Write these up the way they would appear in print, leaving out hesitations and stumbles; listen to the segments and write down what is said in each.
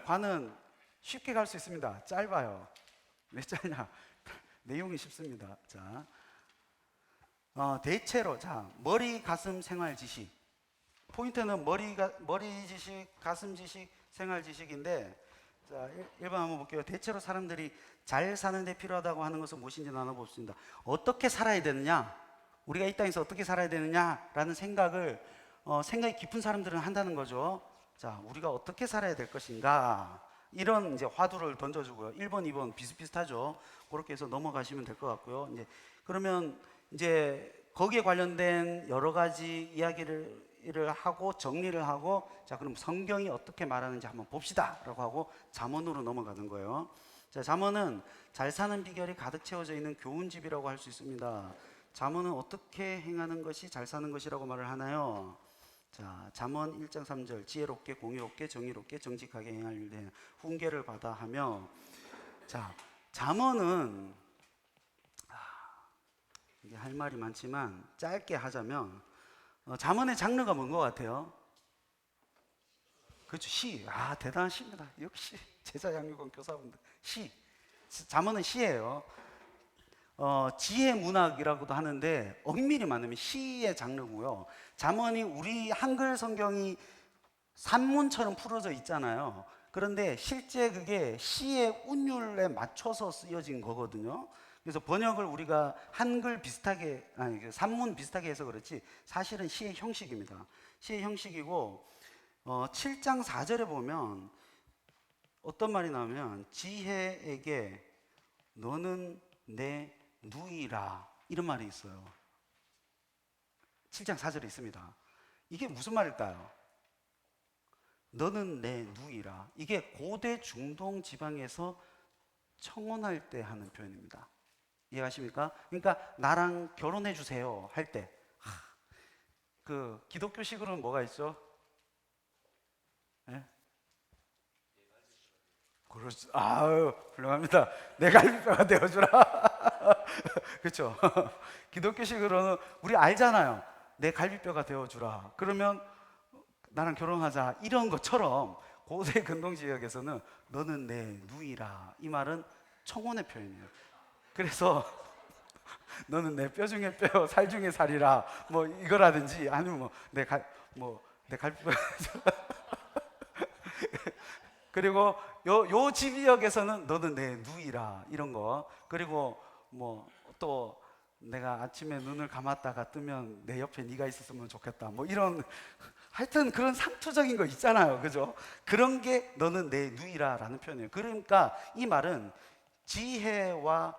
오늘 관은 쉽게 갈 수 있습니다. 짧아요. 왜 짧냐? 내용이 쉽습니다. 자, 대체로 머리, 가슴, 생활 지식. 포인트는 머리 지식, 가슴 지식, 생활 지식인데, 자, 1번 한번 볼게요. 대체로 사람들이 잘 사는 데 필요하다고 하는 것은 무엇인지 나눠보겠습니다. 어떻게 살아야 되느냐? 우리가 이 땅에서 어떻게 살아야 되느냐라는 생각이 깊은 사람들은 한다는 거죠. 자, 우리가 어떻게 살아야 될 것인가? 이런 이제 화두를 던져주고요. 1번, 2번 비슷비슷하죠. 그렇게 해서 넘어가시면 될 것 같고요. 이제 그러면 이제 거기에 관련된 여러 가지 이야기를 하고 정리를 하고, 자, 그럼 성경이 어떻게 말하는지 한번 봅시다라고 하고 잠언으로 넘어가는 거예요. 자, 잠언은 잘 사는 비결이 가득 채워져 있는 교훈집이라고 할 수 있습니다. 잠언은 어떻게 행하는 것이 잘 사는 것이라고 말을 하나요? 자, 잠언 1장 3절 지혜롭게 공의롭게 정의롭게 정직하게 행할 일에 훈계를 받아 하며, 자, 잠언은 이게 할 말이 많지만 짧게 하자면 잠언의 장르가 뭔 것 같아요? 그렇죠, 시. 대단하십니다. 역시 제자양육원 교사분들. 시. 잠언은 시예요. 지혜 문학이라고도 하는데 엄밀히 말하면 시의 장르고요. 잠언이 우리 한글 성경이 산문처럼 풀어져 있잖아요. 그런데 실제 그게 시의 운율에 맞춰서 쓰여진 거거든요. 그래서 번역을 우리가 한글 비슷하게, 산문 비슷하게 해서 그렇지 사실은 시의 형식입니다. 시의 형식이고, 7장 4절에 보면 어떤 말이 나오면 지혜에게 너는 내 누이라, 이런 말이 있어요. 7장 4절에 있습니다. 이게 무슨 말일까요? 너는 내 누이라. 이게 고대 중동 지방에서 청혼할 때 하는 표현입니다. 이해하십니까? 그러니까 나랑 결혼해 주세요 할 때, 그 기독교식으로는 뭐가 있죠? 네? 그렇죠. 아유, 훌륭합니다. 내 갈비뼈가 되어주라. 그렇죠. 기독교식으로는 우리 알잖아요. 내 갈비뼈가 되어주라. 그러면 나랑 결혼하자, 이런 것처럼 고대 근동 지역에서는 너는 내 누이라, 이 말은 청혼의 표현이에요. 그래서 너는 내 뼈 중에 뼈, 살 중에 살이라, 뭐 이거라든지, 아니면 내 갈비뼈. 그리고 요 지역에서는 너는 내 누이라, 이런 거. 그리고 뭐 또 내가 아침에 눈을 감았다가 뜨면 내 옆에 네가 있었으면 좋겠다, 뭐 이런, 하여튼 그런 상투적인 거 있잖아요. 그죠? 그런 게 너는 내 누이라라는 표현이에요. 그러니까 이 말은 지혜와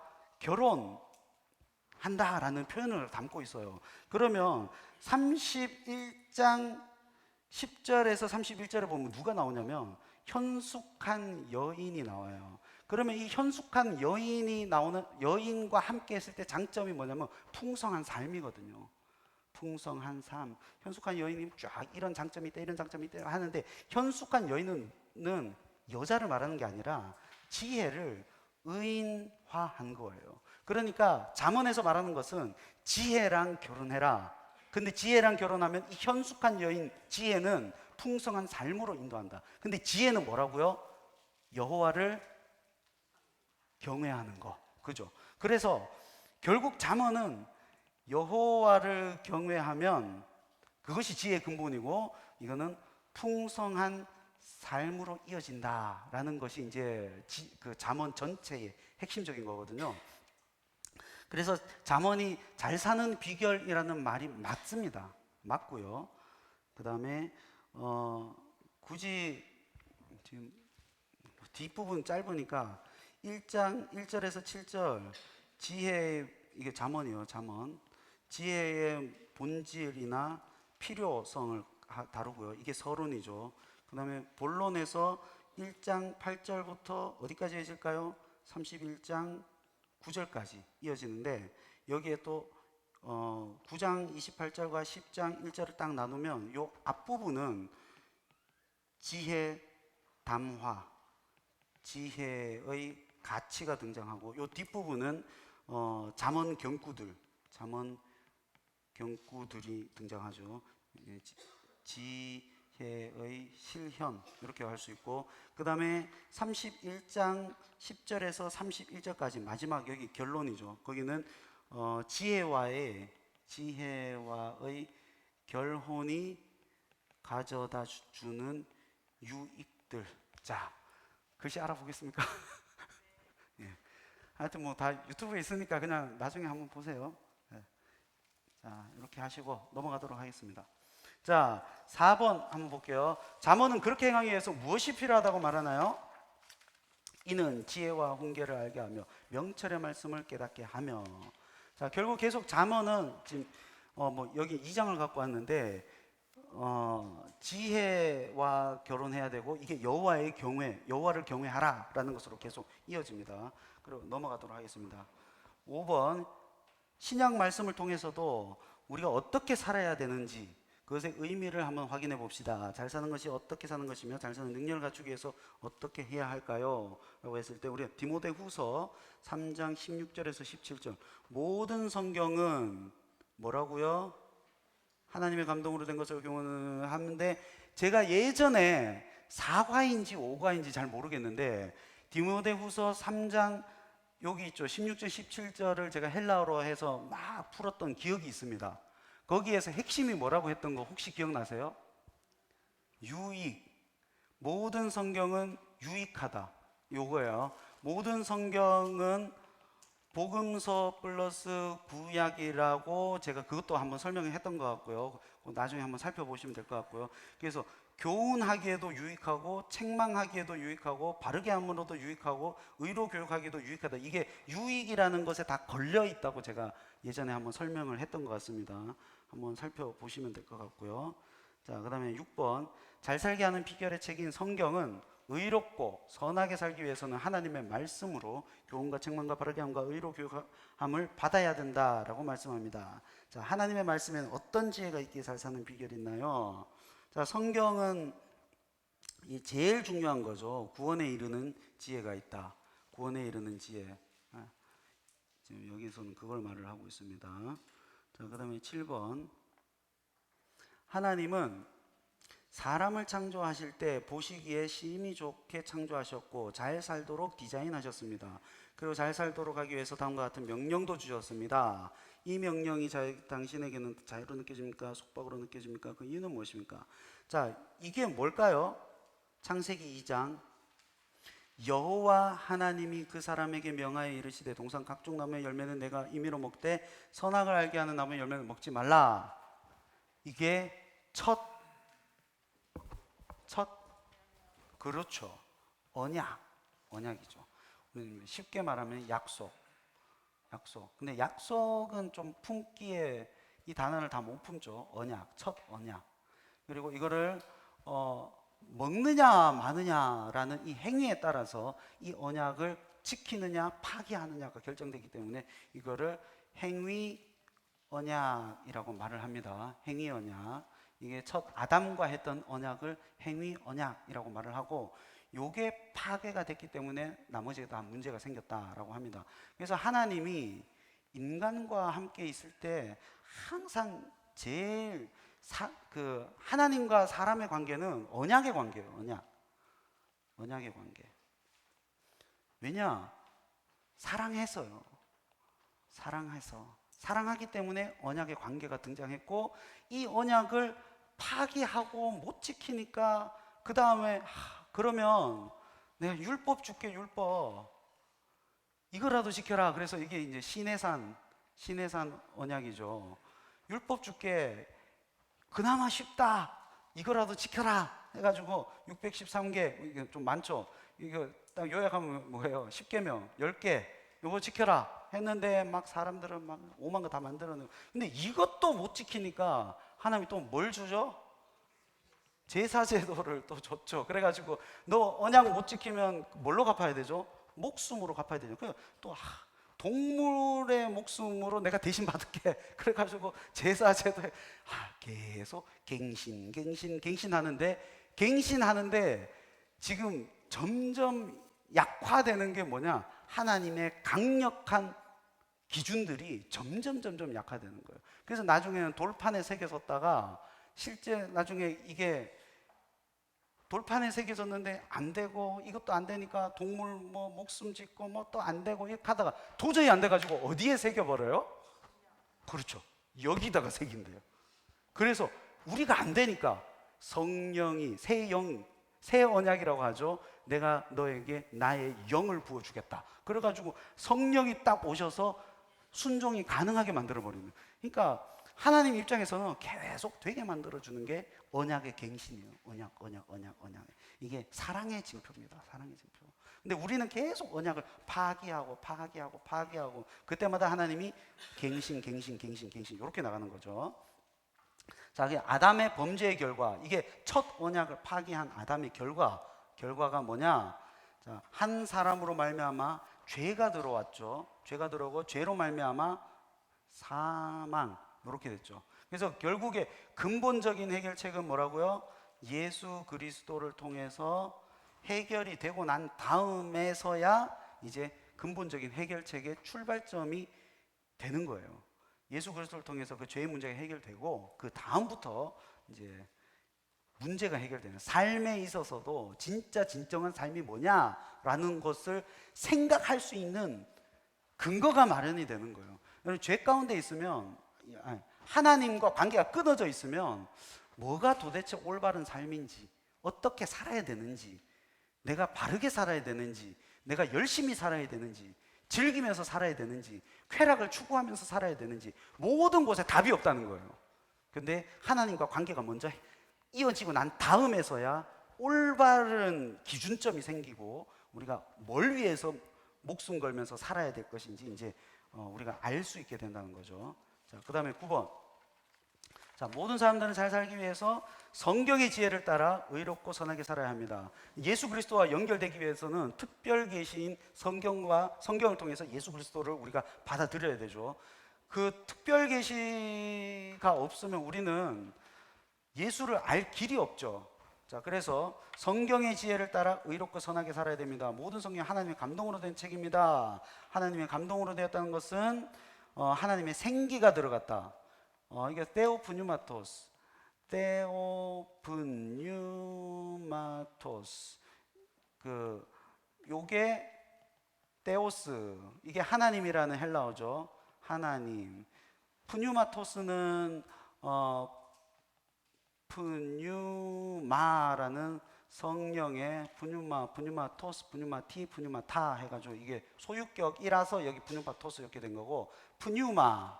결혼한다라는 표현을 담고 있어요. 그러면 31장 10절에서 31절에 보면 누가 나오냐면 현숙한 여인이 나와요. 그러면 이 현숙한 여인이 나오는, 여인과 함께 했을 때 장점이 뭐냐면 풍성한 삶이거든요. 풍성한 삶. 현숙한 여인이 쫙 이런 장점이 있다, 이런 장점이 있다 하는데, 현숙한 여인은 여자를 말하는 게 아니라 지혜를 의인화한 거예요. 그러니까 잠언에서 말하는 것은 지혜랑 결혼해라. 근데 지혜랑 결혼하면 이 현숙한 여인 지혜는 풍성한 삶으로 인도한다. 근데 지혜는 뭐라고요? 여호와를 경외하는 거. 그죠? 그래서 결국 잠언은 여호와를 경외하면 그것이 지혜의 근본이고, 이거는 풍성한 삶으로 이어진다라는 것이 이제 그 잠언 전체의 핵심적인 거거든요. 그래서 잠언이 잘 사는 비결이라는 말이 맞습니다. 맞고요. 그 다음에 굳이 지금 뒷부분 짧으니까 1장 1절에서 7절 지혜, 이게 잠언이요. 잠언 지혜의 본질이나 필요성을 다루고요. 이게 서론이죠. 그 다음에 본론에서 1장 8절부터 어디까지 해질까요? 31장 9절까지 이어지는데, 여기에 또 9장 28절과 10장 1절을 딱 나누면 요 앞부분은 지혜 담화, 지혜의 가치가 등장하고, 요 뒷부분은 잠언 경구들이 등장하죠. 지혜 지혜의 실현 이렇게 할 수 있고, 그 다음에 31장 10절에서 31절까지 마지막 여기 결론이죠. 거기는 지혜와의 결혼이 가져다 주는 유익들. 자, 글씨 알아보겠습니까? 예. 하여튼 뭐 다 유튜브에 있으니까 그냥 나중에 한번 보세요. 예. 자, 이렇게 하시고 넘어가도록 하겠습니다. 자, 4번 한번 볼게요. 잠언은 그렇게 행하기 위해서 무엇이 필요하다고 말하나요? 이는 지혜와 훈계를 알게 하며 명철의 말씀을 깨닫게 하며. 자, 결국 계속 잠언은 지금 뭐 여기 2장을 갖고 왔는데 지혜와 결혼해야 되고, 이게 여호와를 경외하라라는 것으로 계속 이어집니다. 그리고 넘어가도록 하겠습니다. 5번, 신약 말씀을 통해서도 우리가 어떻게 살아야 되는지 그것의 의미를 한번 확인해 봅시다. 잘 사는 것이 어떻게 사는 것이며 잘 사는 능력을 갖추기 위해서 어떻게 해야 할까요? 라고 했을 때 우리 디모데후서 3장 16절에서 17절, 모든 성경은 뭐라고요? 하나님의 감동으로 된 것을 경험을 하는데, 제가 예전에 4과인지 5과인지 잘 모르겠는데 디모데후서 3장 여기 있죠, 16절 17절을 제가 헬라어로 해서 막 풀었던 기억이 있습니다. 거기에서 핵심이 뭐라고 했던 거 혹시 기억나세요? 유익. 모든 성경은 유익하다, 요거예요. 모든 성경은 복음서 플러스 구약이라고 제가 그것도 한번 설명을 했던 것 같고요. 나중에 한번 살펴보시면 될 것 같고요. 그래서 교훈하기에도 유익하고, 책망하기에도 유익하고, 바르게 함으로도 유익하고, 의로 교육하기도 유익하다. 이게 유익이라는 것에 다 걸려 있다고 제가 예전에 한번 설명을 했던 것 같습니다. 한번 살펴보시면 될 것 같고요. 자, 그 다음에 6번, 잘 살게 하는 비결의 책인 성경은 의롭고 선하게 살기 위해서는 하나님의 말씀으로 교훈과 책망과 바르게 함과 의로 교육함을 받아야 된다라고 말씀합니다. 자, 하나님의 말씀에는 어떤 지혜가 있기에 잘 사는 비결이 있나요? 자, 성경은 이 제일 중요한 거죠. 구원에 이르는 지혜가 있다. 구원에 이르는 지혜. 지금 여기서는 그걸 말을 하고 있습니다. 자, 그 다음에 7번, 하나님은 사람을 창조하실 때 보시기에 심히 좋게 창조하셨고 잘 살도록 디자인하셨습니다. 그리고 잘 살도록 하기 위해서 다음과 같은 명령도 주셨습니다. 이 명령이 당신에게는 자유로 느껴집니까? 속박으로 느껴집니까? 그 이유는 무엇입니까? 자, 이게 뭘까요? 창세기 2장, 여호와 하나님이 그 사람에게 명하여 이르시되 동산 각종 나무의 열매는 내가 임의로 먹되 선악을 알게 하는 나무의 열매는 먹지 말라. 이게 첫 그렇죠, 언약이죠. 쉽게 말하면 약속. 근데 약속은 좀 품기에 이 단어를 다 못 품죠. 첫 언약. 그리고 이거를 먹느냐 마느냐라는 이 행위에 따라서 이 언약을 지키느냐 파기하느냐가 결정되기 때문에 이거를 행위 언약이라고 말을 합니다. 행위 언약. 이게 첫 아담과 했던 언약을 행위 언약이라고 말을 하고, 요게 파괴가 됐기 때문에 나머지가 다 문제가 생겼다라고 합니다. 그래서 하나님이 인간과 함께 있을 때 항상 제일 하나님과 사람의 관계는 언약의 관계예요. 언약의 관계. 왜냐? 사랑해서요. 사랑하기 때문에 언약의 관계가 등장했고, 이 언약을 파기하고 못 지키니까 그 다음에 그러면 내가 율법 줄게, 율법 이거라도 지켜라. 그래서 이게 이제 시내산 언약이죠. 율법 줄게, 그나마 쉽다, 이거라도 지켜라 해가지고 613개, 이게 좀 많죠. 이거 딱 요약하면 뭐예요? 10계명 10개 요거 지켜라 했는데 막 사람들은 막 5만 거 다 만들어내고, 근데 이것도 못 지키니까 하나님이 또 뭘 주죠? 제사제도를 또 줬죠. 그래가지고 너 언약 못 지키면 뭘로 갚아야 되죠? 목숨으로 갚아야 되죠. 또 동물의 목숨으로 내가 대신 받을게. 그래가지고 제사제도에 계속 갱신하는데 지금 점점 약화되는 게 뭐냐? 하나님의 강력한 기준들이 점점 약화되는 거예요. 그래서 나중에는 돌판에 새겨졌다가 실제 나중에 이게 돌판에 새겨졌는데 안 되고 이것도 안 되니까 동물 뭐 목숨 짓고 뭐 또 안 되고 이렇게 하다가 도저히 안 돼가지고 어디에 새겨버려요? 그렇죠. 여기다가 새긴대요. 그래서 우리가 안 되니까 성령이 새 언약이라고 하죠. 내가 너에게 나의 영을 부어주겠다. 그래가지고 성령이 딱 오셔서 순종이 가능하게 만들어버리는. 그러니까 하나님 입장에서는 계속 되게 만들어주는 게 언약의 갱신이에요. 언약. 이게 사랑의 징표입니다. 사랑의 징표. 근데 우리는 계속 언약을 파기하고 그때마다 하나님이 갱신 이렇게 나가는 거죠. 자, 아담의 범죄의 결과, 이게 첫 언약을 파기한 아담의 결과가 뭐냐? 자, 한 사람으로 말미암아 죄가 들어왔죠. 죄가 들어오고 죄로 말미암아 사망 이렇게 됐죠. 그래서 결국에 근본적인 해결책은 뭐라고요? 예수 그리스도를 통해서 해결이 되고 난 다음에서야 이제 근본적인 해결책의 출발점이 되는 거예요. 예수 그리스도를 통해서 그 죄의 문제가 해결되고 그 다음부터 이제 문제가 해결되는, 삶에 있어서도 진짜 진정한 삶이 뭐냐라는 것을 생각할 수 있는 근거가 마련이 되는 거예요. 여러분, 죄 가운데 있으면, 하나님과 관계가 끊어져 있으면 뭐가 도대체 올바른 삶인지, 어떻게 살아야 되는지, 내가 바르게 살아야 되는지, 내가 열심히 살아야 되는지, 즐기면서 살아야 되는지, 쾌락을 추구하면서 살아야 되는지, 모든 곳에 답이 없다는 거예요. 근데 하나님과 관계가 먼저 이어지고 난 다음에서야 올바른 기준점이 생기고 우리가 뭘 위해서 목숨 걸면서 살아야 될 것인지 이제 우리가 알 수 있게 된다는 거죠. 자, 그 다음에 9번. 자, 모든 사람들은 잘 살기 위해서 성경의 지혜를 따라 의롭고 선하게 살아야 합니다. 예수 그리스도와 연결되기 위해서는 특별 계시인 성경을 통해서 예수 그리스도를 우리가 받아들여야 되죠. 그 특별 계시가 없으면 우리는 예수를 알 길이 없죠. 자, 그래서 성경의 지혜를 따라 의롭고 선하게 살아야 됩니다. 모든 성경이 하나님의 감동으로 된 책입니다. 하나님의 감동으로 되었다는 것은 하나님의 생기가 들어갔다. 이게 테오프뉴마토스, 요게 테오스, 이게 하나님이라는 헬라어죠. 하나님. 푸뉴마토스는 푸뉴마라는 성령의 푸뉴마토스, 푸뉴마티, 푸뉴마타 해가지고 이게 소유격이라서 여기 푸뉴마토스 이렇게 된 거고, 푸뉴마,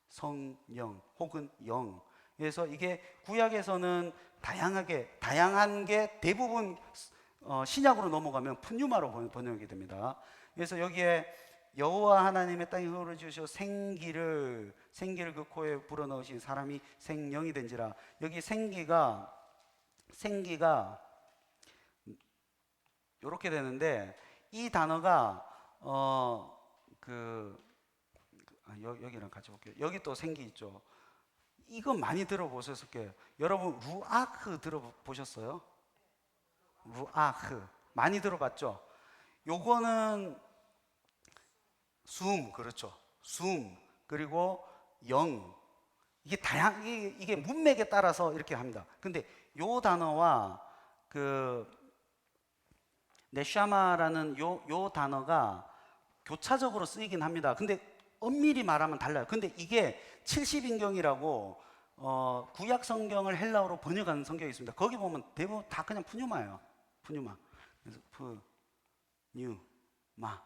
성령 혹은 영. 그래서 이게 구약에서는 다양한 게 대부분 신약으로 넘어가면 푸뉴마로 번역이 됩니다. 그래서 여기에 여호와 하나님의 땅에 흐르 주셔 생기를 그 코에 불어넣으신 사람이 생명이 된지라. 여기 생기가 이렇게 되는데, 이 단어가 여기랑 같이 볼게요. 여기 또 생기 있죠. 이거 많이 들어보셨을 거예요. 여러분, 루아흐 들어보셨어요? 루아흐 많이 들어봤죠? 요거는 그렇죠. 그리고 영. 이게 문맥에 따라서 이렇게 합니다. 근데 요 단어와 네샤마라는 요 단어가 교차적으로 쓰이긴 합니다. 근데 엄밀히 말하면 달라요. 근데 이게 70인경이라고 구약 성경을 헬라어로 번역하는 성경이 있습니다. 거기 보면 대부분 다 그냥 푸뉴마예요. 푸뉴마. 그래서 푸뉴마.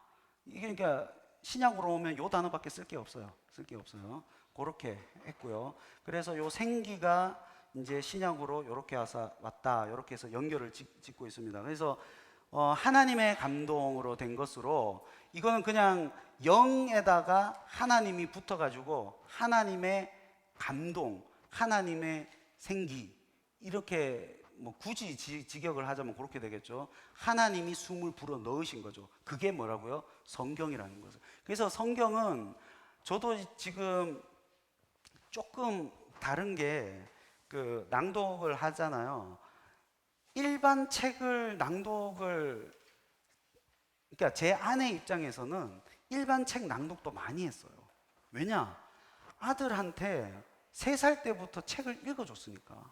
이게 그러니까 신약으로 오면 요 단어밖에 쓸 게 없어요. 그렇게 했고요. 그래서 요 생기가 이제 신약으로 이렇게 왔다. 이렇게 해서 연결을 짓고 있습니다. 그래서 하나님의 감동으로 된 것으로, 이거는 그냥 영에다가 하나님이 붙어가지고 하나님의 감동, 하나님의 생기, 이렇게 뭐 굳이 직역을 하자면 그렇게 되겠죠. 하나님이 숨을 불어 넣으신 거죠. 그게 뭐라고요? 성경이라는 거죠. 그래서 성경은 저도 지금 조금 다른 게, 낭독을 하잖아요. 일반 책을 그러니까 제 아내 입장에서는 일반 책 낭독도 많이 했어요. 왜냐? 아들한테 3살 때부터 책을 읽어줬으니까.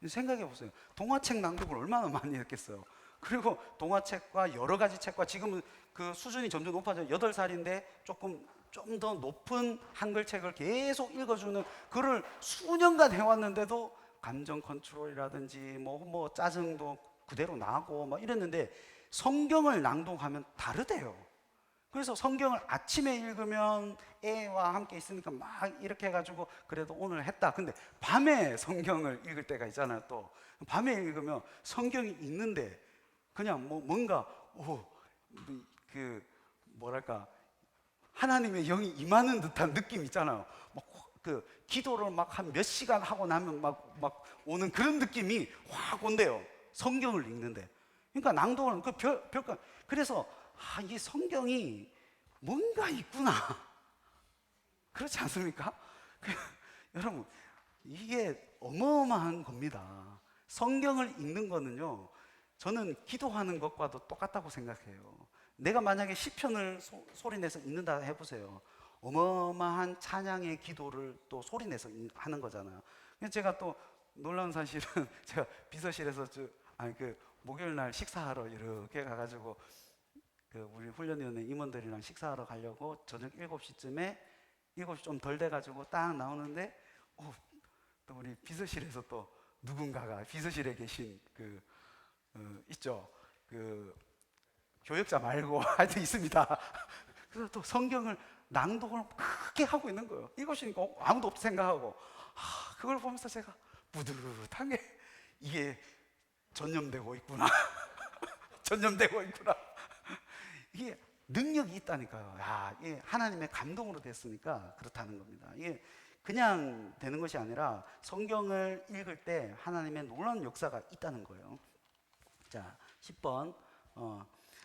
생각해 보세요. 동화책 낭독을 얼마나 많이 했겠어요. 그리고 동화책과 여러 가지 책과 지금은 그 수준이 점점 높아져요. 8살인데 조금 좀 더 높은 한글책을 계속 읽어주는 글을 수년간 해왔는데도 감정 컨트롤이라든지 뭐 짜증도 그대로 나고 막 이랬는데 성경을 낭독하면 다르대요. 그래서 성경을 아침에 읽으면 애와 함께 있으니까 막 이렇게 해가지고 그래도 오늘 했다. 근데 밤에 성경을 읽을 때가 있잖아요. 또 밤에 읽으면 성경이 있는데 그냥 뭔가 그 뭐랄까 하나님의 영이 임하는 듯한 느낌 있잖아요. 그 기도를 막 한 몇 시간 하고 나면 막 오는 그런 느낌이 확 온대요. 성경을 읽는데. 그러니까 낭독을 그래서 이 성경이 뭔가 있구나. 그렇지 않습니까? 여러분, 이게 어마어마한 겁니다. 성경을 읽는 거는요, 저는 기도하는 것과도 똑같다고 생각해요. 내가 만약에 시편을 소리내서 읽는다 해보세요. 어마어마한 찬양의 기도를 또 소리내서 하는 거잖아요. 제가 또 놀라운 사실은 제가 비서실에서 목요일 날 식사하러 이렇게 가가지고 우리 훈련위원회 임원들이랑 식사하러 가려고 저녁 7시쯤에 7시 좀 덜 돼가지고 딱 나오는데 또 우리 비서실에서 또 누군가가 비서실에 계신 있죠. 교역자 말고 하여튼 있습니다. 그래서 또 성경을 낭독을 크게 하고 있는 거예요. 7시니까 아무도 없다 생각하고 그걸 보면서 제가 뿌듯한 게 이게 전염되고 있구나. 전염되고 있구나. 이게 능력이 있다니까요. 이게 하나님의 감동으로 됐으니까 그렇다는 겁니다. 이게 그냥 되는 것이 아니라 성경을 읽을 때 하나님의 놀라운 역사가 있다는 거예요. 자, 10번.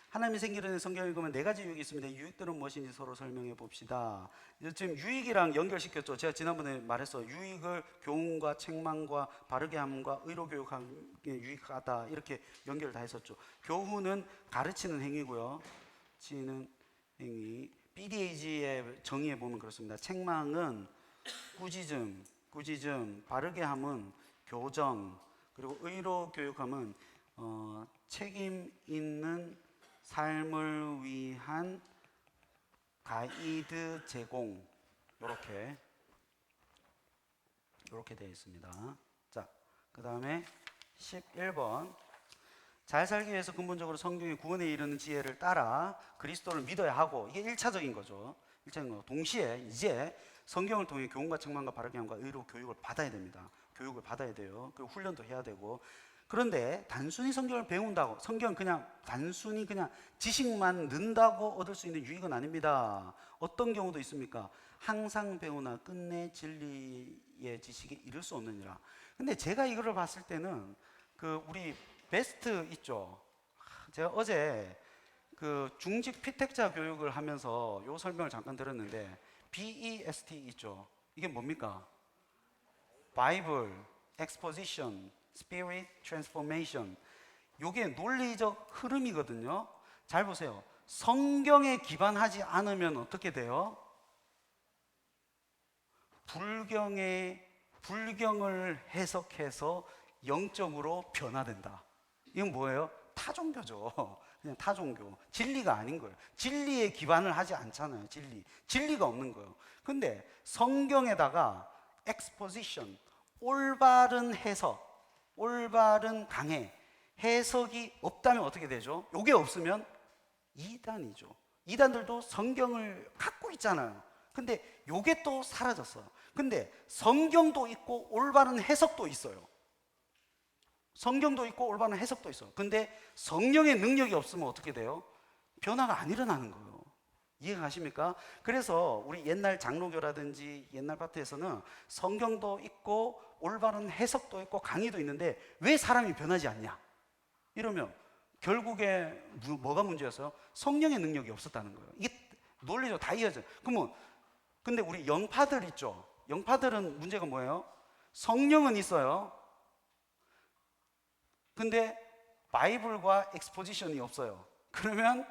하나님이 생기는 성경을 읽으면 4가지 유익이 있습니다. 유익들은 무엇인지 서로 설명해 봅시다. 지금 유익이랑 연결시켰죠. 제가 지난번에 말했어요. 유익을 교훈과 책망과 바르게 함과 의로 교육함에 유익하다 이렇게 연결을 다 했었죠. 교훈은 가르치는 행위고요. 지는 행위. BDAG의 정의에 보면 그렇습니다. 책망은 꾸짖음, 바르게 함은 교정, 그리고 의로 교육함은 책임 있는 삶을 위한 가이드 제공. 이렇게 되어 있습니다. 자, 그 다음에 11번. 잘 살기 위해서 근본적으로 성경의 구원에 이르는 지혜를 따라 그리스도를 믿어야 하고, 이게 1차적인 거죠. 1차적인 거. 동시에 이제 성경을 통해 교훈과 책망과 바르게 함과 의로 교육을 받아야 됩니다. 교육을 받아야 돼요. 그리고 훈련도 해야 되고. 그런데 단순히 성경을 배운다고, 성경 그냥 단순히 그냥 지식만 는다고 얻을 수 있는 유익은 아닙니다. 어떤 경우도 있습니까? 항상 배우나 끝내 진리의 지식에 이를 수 없느니라. 근데 제가 이거를 봤을 때는 우리 베스트 있죠. 제가 어제 중직 피택자 교육을 하면서 요 설명을 잠깐 들었는데 BEST 있죠. 이게 뭡니까? 바이블, 엑스포지션, 스피릿, 트랜스포메이션. 요게 논리적 흐름이거든요. 잘 보세요. 성경에 기반하지 않으면 어떻게 돼요? 불경을 해석해서 영적으로 변화된다. 이건 뭐예요? 타종교죠. 그냥 타종교. 진리가 아닌 거예요. 진리에 기반을 하지 않잖아요. 진리가 없는 거예요. 근데 성경에다가 엑스포지션, 올바른 해석, 올바른 강해, 해석이 없다면 어떻게 되죠? 요게 없으면 이단이죠. 이단들도 성경을 갖고 있잖아요. 근데 요게 또 사라졌어요. 근데 성경도 있고 올바른 해석도 있어요. 성경도 있고 올바른 해석도 있어요. 근데 성령의 능력이 없으면 어떻게 돼요? 변화가 안 일어나는 거예요. 이해가 가십니까? 그래서 우리 옛날 장로교라든지 옛날 파트에서는 성경도 있고 올바른 해석도 있고 강의도 있는데 왜 사람이 변하지 않냐? 이러면 결국에 뭐가 문제였어요? 성령의 능력이 없었다는 거예요. 이게 논리적으로 다 이어져요. 그러면 근데 우리 영파들 있죠. 영파들은 문제가 뭐예요? 성령은 있어요. 근데 바이블과 엑스포지션이 없어요. 그러면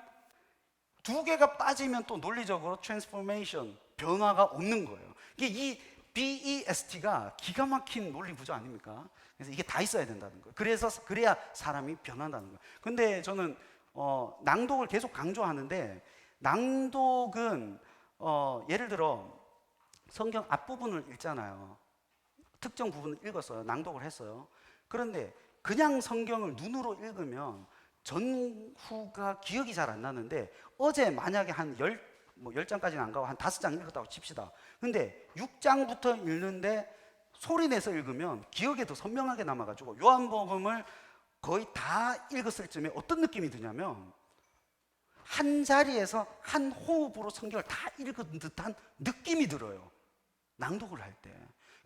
두 개가 빠지면 또 논리적으로 트랜스포메이션, 변화가 없는 거예요. 이게 이 BEST가 기가 막힌 논리 구조 아닙니까? 그래서 이게 다 있어야 된다는 거예요. 그래서 그래야 사람이 변한다는 거예요. 근데 저는 낭독을 계속 강조하는데, 낭독은 예를 들어 성경 앞부분을 읽잖아요. 특정 부분을 읽었어요. 낭독을 했어요. 그런데 그냥 성경을 눈으로 읽으면 전후가 기억이 잘 안 나는데, 어제 만약에 한 10장까지는 안 가고 한 5장 읽었다고 칩시다. 근데 6장부터 읽는데 소리 내서 읽으면 기억에 더 선명하게 남아가지고, 요한복음을 거의 다 읽었을 쯤에 어떤 느낌이 드냐면, 한 자리에서 한 호흡으로 성경을 다 읽은 듯한 느낌이 들어요, 낭독을 할 때.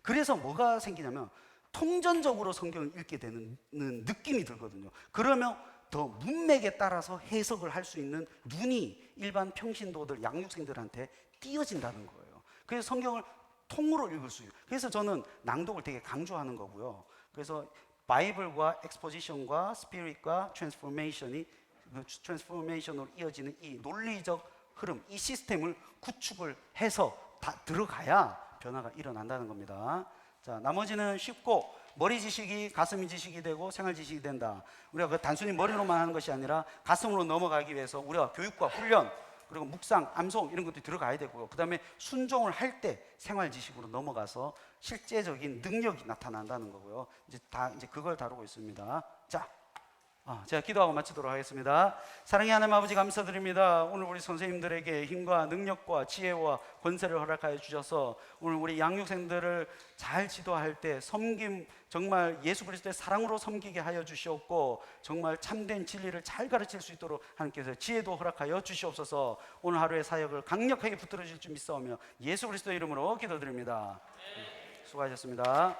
그래서 뭐가 생기냐면 통전적으로 성경을 읽게 되는 느낌이 들거든요. 그러면 더 문맥에 따라서 해석을 할 수 있는 눈이 일반 평신도들, 양육생들한테 띄어진다는 거예요. 그래서 성경을 통으로 읽을 수 있어요. 그래서 저는 낭독을 되게 강조하는 거고요. 그래서 바이블과 엑스포지션과 스피릿과 트랜스포메이션으로 이어지는 이 논리적 흐름, 이 시스템을 구축을 해서 다 들어가야 변화가 일어난다는 겁니다. 자, 나머지는 쉽고, 머리 지식이 가슴이 지식이 되고 생활 지식이 된다. 우리가 그 단순히 머리로만 하는 것이 아니라 가슴으로 넘어가기 위해서 우리가 교육과 훈련, 그리고 묵상, 암송 이런 것도 들어가야 되고요. 그 다음에 순종을 할 때 생활 지식으로 넘어가서 실제적인 능력이 나타난다는 거고요. 이제 그걸 다루고 있습니다. 자, 제가 기도하고 마치도록 하겠습니다. 사랑의 하나님 아버지, 감사드립니다. 오늘 우리 선생님들에게 힘과 능력과 지혜와 권세를 허락하여 주셔서 오늘 우리 양육생들을 잘 지도할 때 섬김, 정말 예수 그리스도의 사랑으로 섬기게 하여 주시옵고, 정말 참된 진리를 잘 가르칠 수 있도록 하나님께서 지혜도 허락하여 주시옵소서. 오늘 하루의 사역을 강력하게 붙들어 주실 줄 믿사오며 예수 그리스도의 이름으로 기도드립니다. 수고하셨습니다.